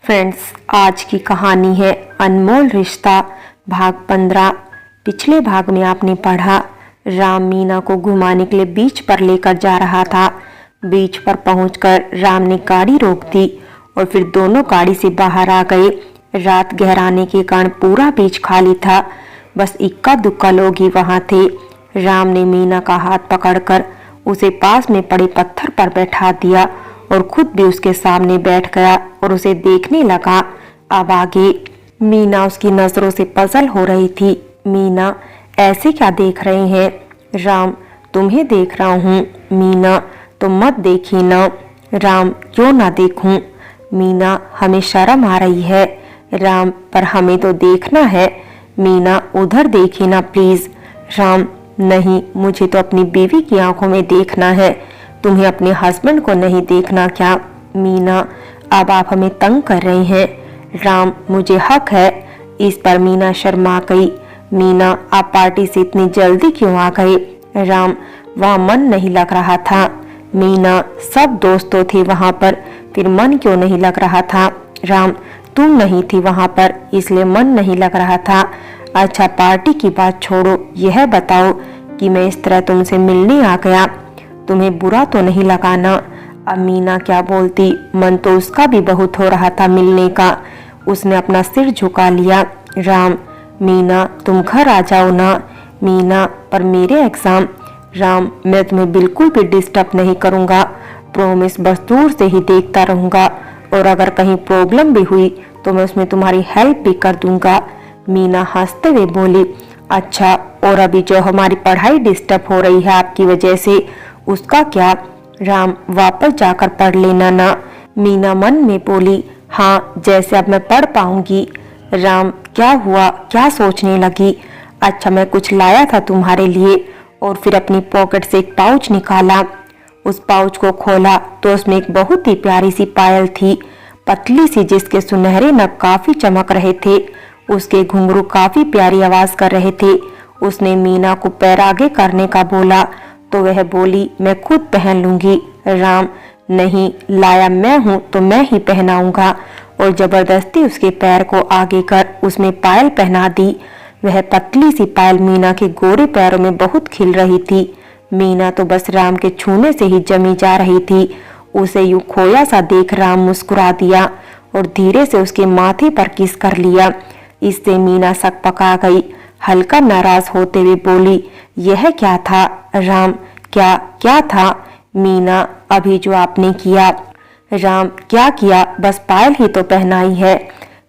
Friends, आज की कहानी है अनमोल रिश्ता भाग 15। पिछले भाग में आपने पढ़ा राम मीना को घुमाने के लिए बीच पर लेकर जा रहा था। बीच पर पहुंचकर राम ने गाड़ी रोक दी और फिर दोनों गाड़ी से बाहर आ गए। रात गहराने के कारण पूरा बीच खाली था, बस इक्का दुक्का लोग ही वहां थे। राम ने मीना का हाथ पकड़कर उसे पास में पड़े पत्थर पर बैठा दिया और खुद भी उसके सामने बैठ गया और उसे देखने लगा। अब आगे मीना उसकी नजरों से पजल हो रही थी। मीना, ऐसे क्या देख रहे हैं? राम, तुम्हें देख रहा हूँ। मीना, तुम मत देखी ना। राम, क्यों ना देखूं? मीना, हमें शर्म आ रही है। राम, पर हमें तो देखना है। मीना, उधर देखी ना प्लीज। राम, नहीं, मुझे तो अपनी बीवी की आंखों में देखना है, तुम्हें अपने हस्बैंड को नहीं देखना क्या? मीना, अब आप हमें तंग कर रहे हैं। राम, मुझे हक है। इस पर मीना शर्मा गई। मीना, आप पार्टी से इतनी जल्दी क्यों आ गए? राम, वहाँ मन नहीं लग रहा था। मीना, सब दोस्तों थे वहाँ पर, फिर मन क्यों नहीं लग रहा था? राम, तुम नहीं थी वहाँ पर, इसलिए मन नहीं लग रहा था। अच्छा, पार्टी की बात छोड़ो, यह बताओ कि मैं इस तरह तुमसे मिलने आ गया, तुम्हें बुरा तो नहीं लगा ना? अब मीना क्या बोलती, मन तो उसका भी बहुत हो रहा था मिलने का। उसने अपना सिर झुका लिया। राम, मीना, तुम घर आ जाओ ना। मीना, पर मेरे एग्जाम। राम, मैं तुम्हें बिल्कुल भी डिस्टर्ब नहीं करूँगा, प्रॉमिस, बस दूर से ही देखता रहूँगा, और अगर कहीं प्रॉब्लम भी हुई तो मैं उसमें तुम्हारी हेल्प भी कर दूंगा। मीना हंसते हुए बोली, अच्छा, और अभी जो हमारी पढ़ाई डिस्टर्ब हो रही है आपकी वजह से, उसका क्या? राम, वापस जाकर पढ़ लेना ना। मीना मन में बोली, हाँ, जैसे अब मैं पढ़ पाऊंगी। राम, क्या हुआ, क्या सोचने लगी? अच्छा, मैं कुछ लाया था तुम्हारे लिए, और फिर अपनी पॉकेट से एक पाउच निकाला। उस पाउच को खोला तो उसमें एक बहुत ही प्यारी सी पायल थी, पतली सी, जिसके सुनहरे नग काफी चमक रहे थे। उसके घुंघरू काफी प्यारी आवाज कर रहे थे। उसने मीना को पैर आगे करने का बोला तो वह बोली, मैं खुद पहन लूंगी। राम, नहीं, लाया मैं हूँ तो मैं ही पहनाऊंगा, और जबरदस्ती उसके पैर को आगे कर उसमें पायल पहना दी। वह पतली सी पायल मीना के गोरे पैरों में बहुत खिल रही थी। मीना तो बस राम के छूने से ही जमी जा रही थी। उसे यूं खोया सा देख राम मुस्कुरा दिया और धीरे से उसके माथे पर किस कर लिया। इससे मीना सकपका गई। हल्का नाराज होते हुए बोली, यह क्या था? राम, क्या क्या था? मीना, अभी जो आपने किया। राम, क्या किया? बस पायल ही तो पहनाई है।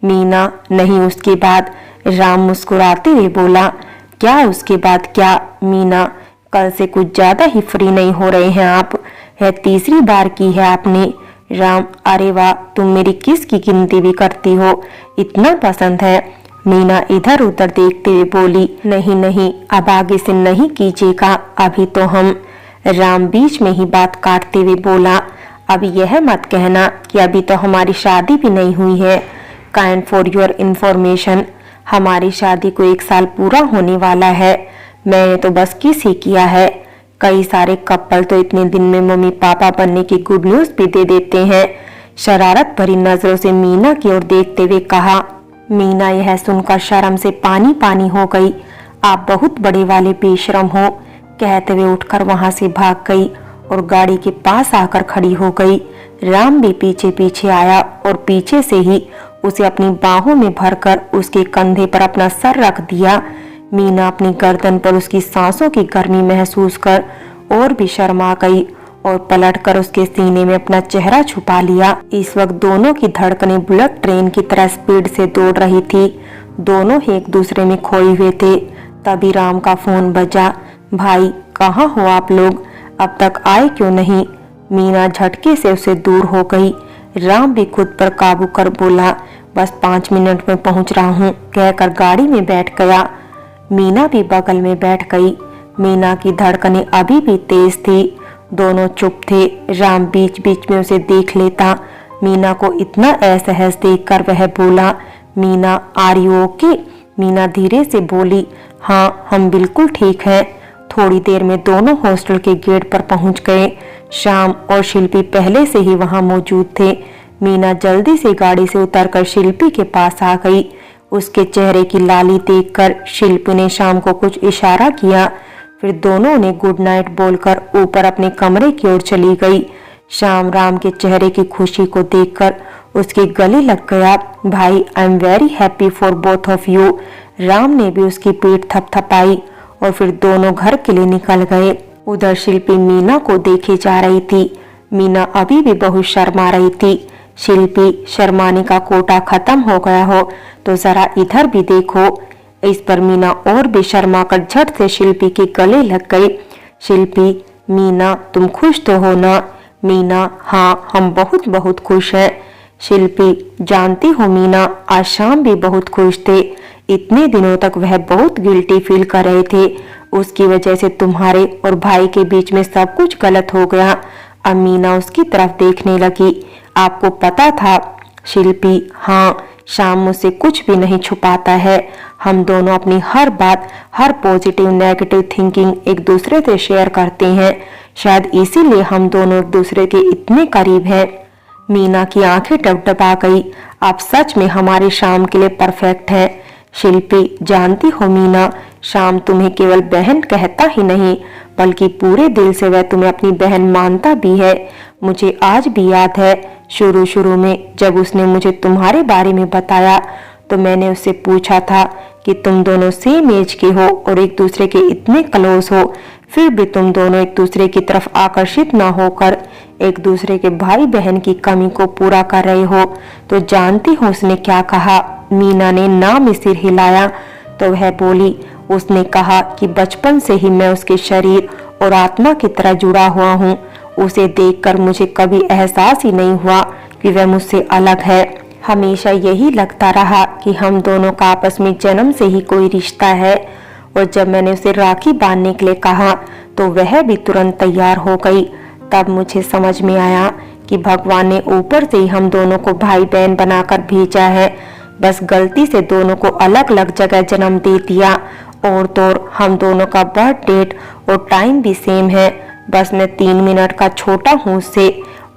मीना, नहीं, उसके बाद। राम मुस्कुराते हुए बोला, क्या उसके बाद क्या? मीना, कल से कुछ ज्यादा ही फ्री नहीं हो रहे हैं आप, है तीसरी बार की है आपने। राम, अरे वाह, तुम मेरी किस की गिनती भी करती हो, इतना पसंद है। मीना इधर उधर देखते हुए बोली, नहीं नहीं, अब आगे से नहीं कीजिएगा, अभी तो हम। राम बीच में ही बात काटते हुए बोला, अब यह मत कहना कि अभी तो हमारी शादी भी नहीं हुई है। काइंड फॉर योर इंफॉर्मेशन, हमारी शादी को 1 साल पूरा होने वाला है। मैंने तो बस किस ही किया है। कई सारे कपल तो इतने दिन में मम्मी पापा बनने की गुड न्यूज भी दे देते हैं। शरारत भरी नजरों से मीना की ओर देखते हुए कहा। मीना यह सुनकर शर्म से पानी पानी हो गई। आप बहुत बड़े वाले बेशरम हो, कहते हुए उठकर वहां से भाग गई और गाड़ी के पास आकर खड़ी हो गई। राम भी पीछे पीछे आया और पीछे से ही उसे अपनी बाहों में भरकर उसके कंधे पर अपना सर रख दिया। मीना अपनी गर्दन पर उसकी सांसों की गर्मी महसूस कर और भी शर्मा गई और पलटकर उसके सीने में अपना चेहरा छुपा लिया। इस वक्त दोनों की धड़कनें बुलेट ट्रेन की तरह स्पीड से दौड़ रही थी। दोनों ही एक दूसरे में खोए हुए थे। तभी राम का फोन बजा। भाई, कहाँ हो आप लोग, अब तक आए क्यों नहीं? मीना झटके से उसे दूर हो गई। राम भी खुद पर काबू कर बोला, बस 5 मिनट में पहुंच रहा हूँ, कहकर गाड़ी में बैठ गया। मीना भी बगल में बैठ गई। मीना की धड़कनें अभी भी तेज थी। दोनों चुप थे। राम बीच बीच में उसे देख लेता। मीना को इतना असहज देखकर वह बोला, Meena, are you okay? Meena धीरे से बोली, हाँ, हम बिल्कुल ठीक हैं। थोड़ी देर में दोनों हॉस्टल के गेट पर पहुंच गए। श्याम और शिल्पी पहले से ही वहां मौजूद थे। मीना जल्दी से गाड़ी से उतरकर शिल्पी के पास आ गई। उसके चेहरे की लाली देखकर शिल्पी ने शाम को कुछ इशारा किया। फिर दोनों ने गुड नाइट बोलकर ऊपर अपने कमरे की ओर चली गई। शाम राम के चेहरे की खुशी को देखकर उसके गले लग गया। भाई, I am very happy for both of you. Ram ने भी उसकी पीठ थपथपाई और फिर दोनों घर के लिए निकल गए। उधर शिल्पी मीना को देखे जा रही थी। मीना अभी भी बहुत शर्मा रही थी। शिल्पी, शर्माने का कोटा खत्म हो गया हो तो जरा इधर भी देखो। इस पर मीना और भी शर्मा कर झट से शिल्पी के गले लग गई। शिल्पी, मीना तुम खुश तो हो ना? मीना, हाँ हम बहुत बहुत खुश हैं। शिल्पी, जानती हो मीना, आज शाम भी बहुत खुश थे। इतने दिनों तक वह बहुत गिल्टी फील कर रहे थे। उसकी वजह से तुम्हारे और भाई के बीच में सब कुछ गलत हो गया। अब मीना उसकी तरफ देखने लगी। आपको पता था? शिल्पी, हाँ, शाम मुझसे कुछ भी नहीं छुपाता है। हम दोनों अपनी हर बात, हर पॉजिटिव नेगेटिव थिंकिंग एक दूसरे से शेयर करते हैं। शायद इसीलिए हम दोनों एक दूसरे के इतने करीब हैं। मीना की आंखें टपटपा गई। आप सच में हमारी शाम के लिए परफेक्ट हैं। शिल्पी, जानती हो मीना, शाम तुम्हें केवल बहन कहता ही नहीं बल्कि पूरे दिल से वह तुम्हें अपनी बहन मानता भी है। मुझे आज भी याद है, शुरू में जब उसने मुझे तुम्हारे बारे में बताया तो मैंने उससे पूछा था कि तुम दोनों सेम एज के हो और एक दूसरे के इतने क्लोज हो, फिर भी तुम दोनों एक दूसरे की तरफ आकर्षित न होकर एक दूसरे के भाई बहन की कमी को पूरा कर रहे हो। तो जानती हो उसने क्या कहा? मीना ने ना में सिर हिलाया तो वह बोली, उसने कहा कि बचपन से ही मैं उसके शरीर और आत्मा की तरह जुड़ा हुआ हूँ। उसे देखकर मुझे कभी एहसास ही नहीं हुआ कि वह मुझसे अलग है। हमेशा यही लगता रहा कि हम दोनों का आपस में जन्म से ही कोई रिश्ता है। और जब मैंने उसे राखी बांधने के लिए कहा तो वह भी तुरंत तैयार हो गई। तब मुझे समझ में आया कि भगवान ने ऊपर से ही हम दोनों को भाई बहन बनाकर भेजा है। बस गलती से दोनों को अलग अलग जगह जन्म दे दिया। और तो और हम दोनों का बर्थ डेट और टाइम भी सेम है। बस मैं 3 मिनट का छोटा हूँ उससे।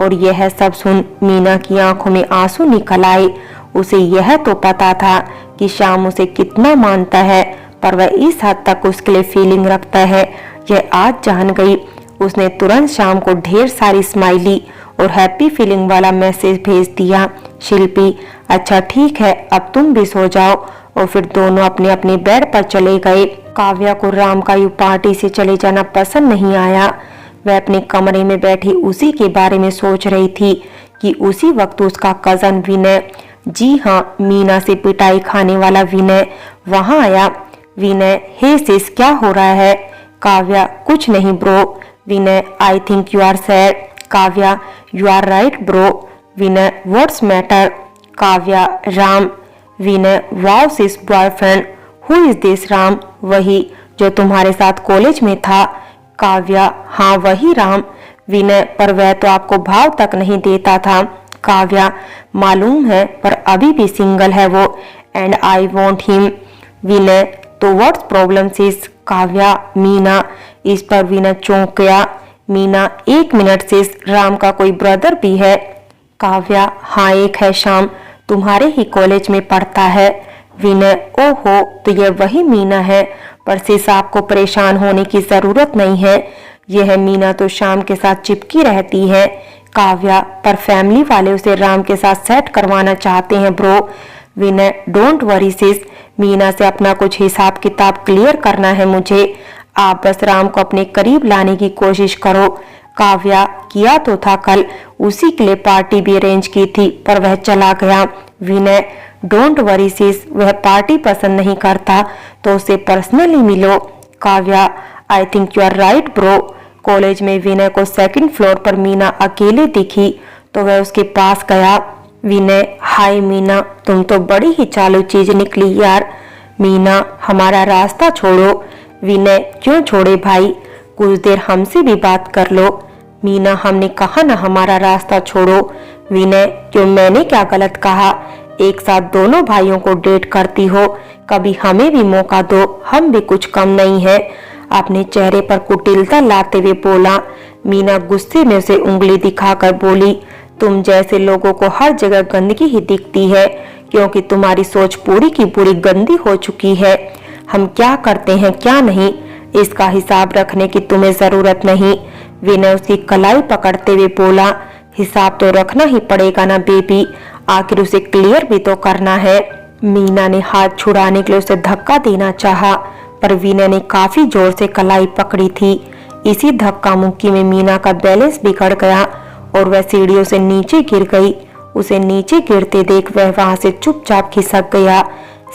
और यह सब सुन मीना की आंखों में आंसू निकल आए। उसे यह तो पता था कि शाम उसे कितना मानता है, पर वह इस हद तक उसके लिए फीलिंग रखता है, यह आज जान गई। उसने तुरंत शाम को ढेर सारी स्माइली और हैप्पी फीलिंग वाला मैसेज भेज दिया। शिल्पी, अच्छा ठीक है, अब तुम भी सो जाओ। और फिर दोनों अपने अपने बेड पर चले गए। काव्या को राम का यूं पार्टी से चले जाना पसंद नहीं आया। वह अपने कमरे में बैठी उसी के बारे में सोच रही थी कि उसी वक्त उसका कजन विनय, जी हाँ, मीना से पिटाई खाने वाला विनय वहां आया। विनय, हे सिस, क्या हो रहा है? काव्या, कुछ नहीं bro. Vinay, I think you are sad. Kavya, you are right bro. Vinay, what's matter? Kavya, Ram. Vinay, wow sis boyfriend. Who is this Ram? वही जो तुम्हारे साथ कॉलेज में था। काव्या, हाँ वही राम। विनय, पर वह तो आपको भाव तक नहीं देता था। काव्या, मालूम है, पर अभी भी सिंगल है वो, एंड आई वॉन्ट हिम। विनय, तो व्हाट्स प्रॉब्लम सिस? काव्या, मीना। इस पर विनय चौंक गया। मीना, 1 मिनट सिस, राम का कोई ब्रदर भी है? काव्या, हाँ एक है, शाम तुम्हारे ही कॉलेज में पढ़ता है। विनय, ओहो, तो यह वही मीना है। पर सिस, आपको परेशान होने की जरूरत नहीं है। यह मीना तो शाम के साथ चिपकी रहती है। काव्या, पर फैमिली वाले उसे राम के साथ सेट करवाना चाहते हैं ब्रो। विनय, डोंट वरी सिस, मीना से अपना कुछ हिसाब किताब क्लियर करना है मुझे। आप बस राम को अपने करीब लाने की कोशिश करो। काव्या, किया तो था कल, उसी के लिए पार्टी भी अरेंज की थी, पर वह चला गया। विनय, डोंट वरी सिस, वह पार्टी पसंद नहीं करता तो उसे पर्सनली मिलो। Kavya, I think you are right bro. College में विनय को 2nd फ्लोर पर मीना अकेले दिखी तो वह उसके पास गया। विनय, हाय मीना, तुम तो बड़ी ही चालू चीज निकली यार। मीना, हमारा रास्ता छोड़ो। विनय, क्यों छोड़े भाई, कुछ देर हमसे भी बात कर लो। मीना, हमने कहा ना हमारा रास्ता छोड़ो। विनय, क्यों, मैंने क्या गलत कहा? एक साथ दोनों भाइयों को डेट करती हो, कभी हमें भी मौका दो, हम भी कुछ कम नहीं है। अपने चेहरे पर कुटिलता लाते हुए बोला। मीना गुस्से में उसे उंगली दिखाकर बोली, तुम जैसे लोगों को हर जगह गंदगी ही दिखती है, क्योंकि तुम्हारी सोच पूरी की पूरी गंदी हो चुकी है। हम क्या करते हैं क्या नहीं, इसका हिसाब रखने की तुम्हें जरूरत नहीं। विनय उसकी कलाई पकड़ते हुए बोला, हिसाब तो रखना ही पड़ेगा ना बेबी, आखिर उसे क्लियर भी तो करना है। मीना ने हाथ छुड़ाने के लिए उसे धक्का देना चाहा, पर विनय ने काफी जोर से कलाई पकड़ी थी। इसी धक्का मुक्की में मीना का बैलेंस बिगड़ गया और वह सीढ़ियों से नीचे गिर गई। उसे नीचे गिरते देख वह वहां से चुपचाप खिसक गया।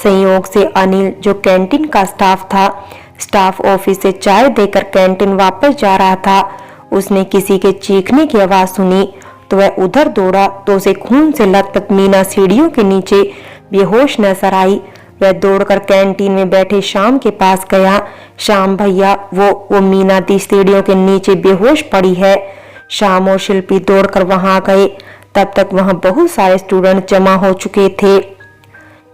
संयोग से अनिल, जो कैंटीन का स्टाफ था, स्टाफ ऑफिस से चाय देकर कैंटीन वापस जा रहा था। उसने किसी के चीखने की आवाज सुनी तो वह उधर दौड़ा तो उसे खून से लथपथ मीना सीढ़ियों के नीचे बेहोश नजर आई। वह दौड़कर कैंटीन में बैठे श्याम के पास गया। श्याम भैया, वो मीना दी सीढ़ियों के नीचे बेहोश पड़ी है। श्याम और शिल्पी दौड़कर वहां गए। तब तक वहां बहुत सारे स्टूडेंट जमा हो चुके थे।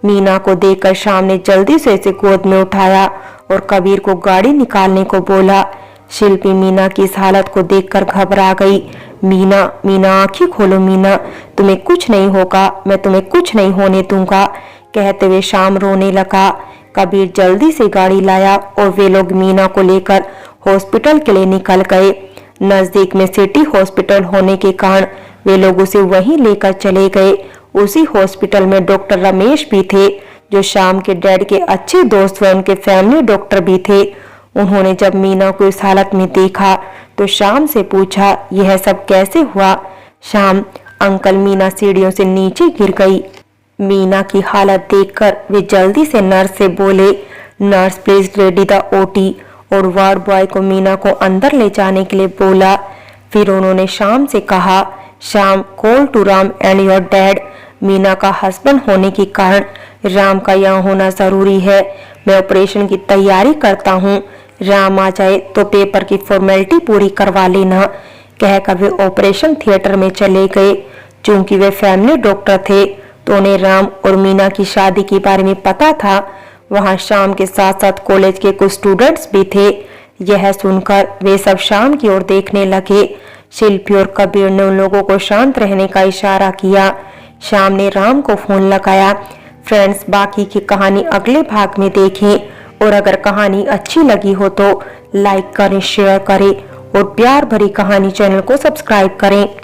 मीना को देखकर श्याम ने जल्दी से इसे गोद में उठाया और कबीर को गाड़ी निकालने को बोला। शिल्पी मीना की इस हालत को देखकर घबरा गई। मीना आंखें खोलो मीना, तुम्हें कुछ नहीं होगा, मैं तुम्हें कुछ नहीं होने दूंगा, कहते हुए श्याम रोने लगा। कबीर जल्दी से गाड़ी लाया और वे लोग मीना को लेकर हॉस्पिटल के लिए निकल गए। नजदीक में सिटी हॉस्पिटल होने के कारण वे लोग उसे वहीं लेकर चले गए। उसी हॉस्पिटल में डॉक्टर रमेश भी थे, जो श्याम के डैड के अच्छे दोस्त व उनके फैमिली डॉक्टर भी थे। उन्होंने जब मीना को इस हालत में देखा तो श्याम से पूछा, यह सब कैसे हुआ? श्याम, अंकल, मीना सीढ़ियों से नीचे गिर गई। मीना की हालत देखकर वे जल्दी से नर्स से बोले, nurse please ready the OT, और वार्ड बॉय को मीना को अंदर ले जाने के लिए बोला। फिर उन्होंने श्याम से कहा, Shyam, call to Ram and your dad. Meena का हस्बैंड होने के कारण राम का यहाँ होना जरूरी है। मैं ऑपरेशन की तैयारी करता हूँ, राम आ जाए तो पेपर की फॉर्मेलिटी पूरी करवा लेना, कहकर वे ऑपरेशन थिएटर में चले गए। चूंकि वे फैमिली डॉक्टर थे तो उन्हें राम और मीना की शादी के बारे में पता था। वहां श्याम के साथ साथ कॉलेज के कुछ स्टूडेंट्स भी थे। यह सुनकर वे सब श्याम की ओर देखने लगे। शिल्पी और कबीर ने उन लोगों को शांत रहने का इशारा किया। श्याम ने राम को फोन लगाया। फ्रेंड्स, बाकी की कहानी अगले भाग में देखें और अगर कहानी अच्छी लगी हो तो लाइक करें, शेयर करें और प्यार भरी कहानी चैनल को सब्सक्राइब करें।